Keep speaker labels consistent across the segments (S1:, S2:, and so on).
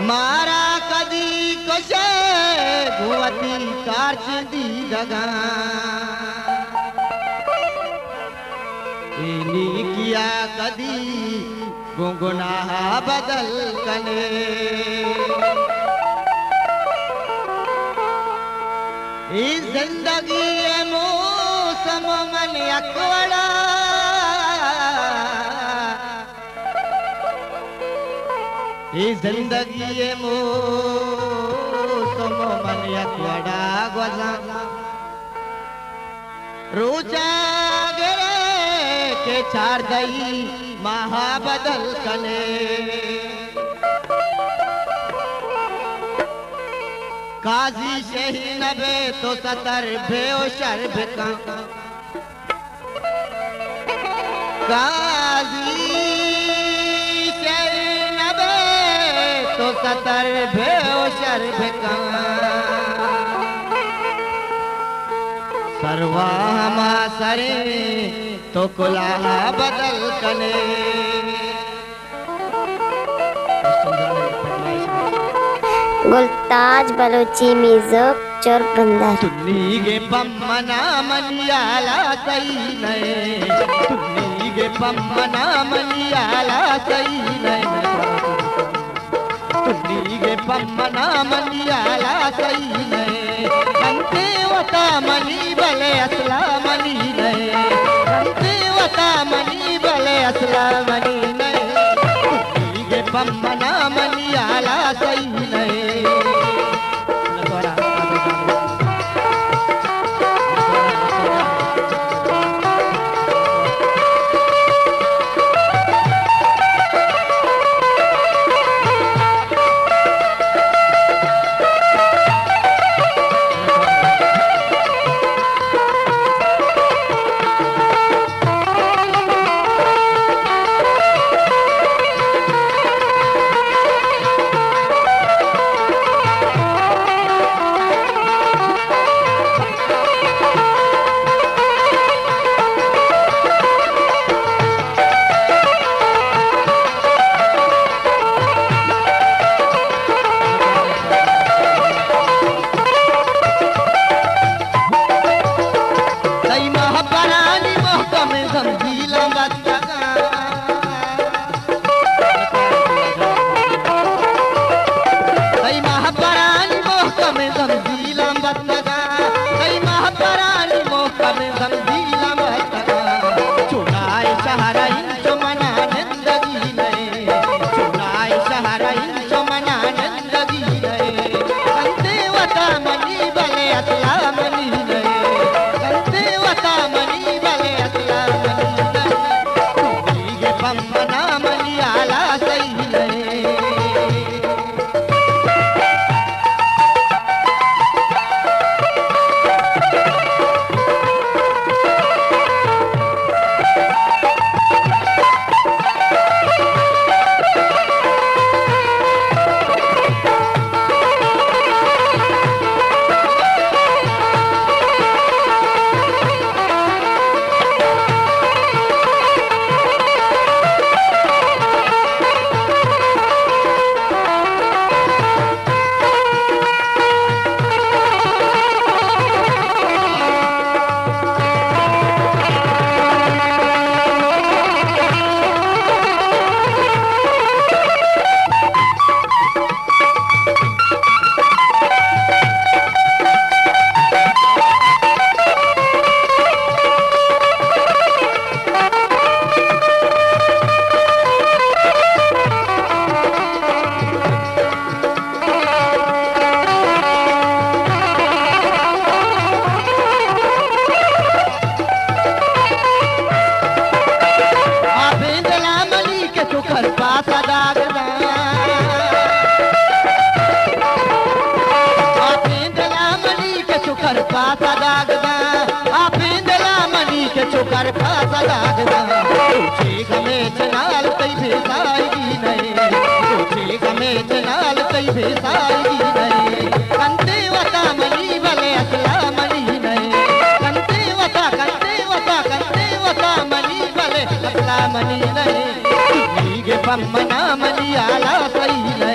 S1: मारा कदी कशे भुवती कारचिंदी दगा इनी किया कदी गुंगुना बदल कने इस जिंदगी मौसम मन अकवड़ा इस जिंदगी मौसम मन अकवड़ा गुज़ा रोजा गिरे के चार दई महा बदल कने काजी शही नबे तो सतर भेओ शर्ब का काजी शही नबे तो सतर भेओ शर्ब का सर्वामा सरे तो कुलाहा बदल कने
S2: गुलताज बलोची म्यूजिक चोर बंदर
S1: तुन्नी गे पम्मना मनियाला सही नए तुन्नी गे पम्मना मनियाला सही नए तुन्नी गे पम्मना मनियाला सही नए अंते वता मनी बले असला मनी नए अंते वता मनी बले असला मनी नए तुन्नी गे पम्मना मनियाला सही नए चुकर फासा दागदा तुझे गमे चनाल कई भेसाई नहीं तुझे गमे चनाल कई भेसाई नहीं मनी नए ಹೀಗೆ ಪಮ್ಮನ ಮಲಿಯಾಲ ಸೈಲೇ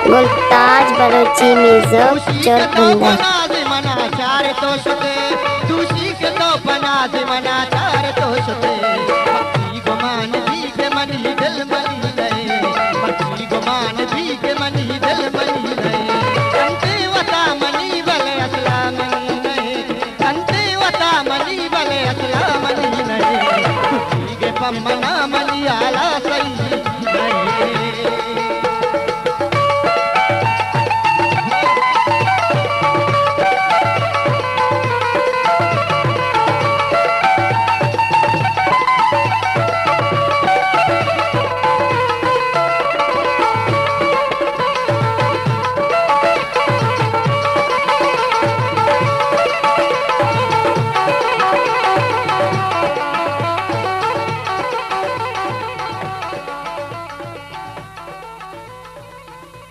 S2: मुल्ताज बलोची म्यूजिक चोर बंदर
S1: मना चार तो सते दूसरी के तो बना दे मना चार तो सते पक्षी गुमान भी के मनी दिल मनी गए पक्षी गुमान भी के मनी दिल मनी गए कंते वता मनी बले असला मनी गए कंते वता मनी बले असला मनी गए के पमना मनी आला सही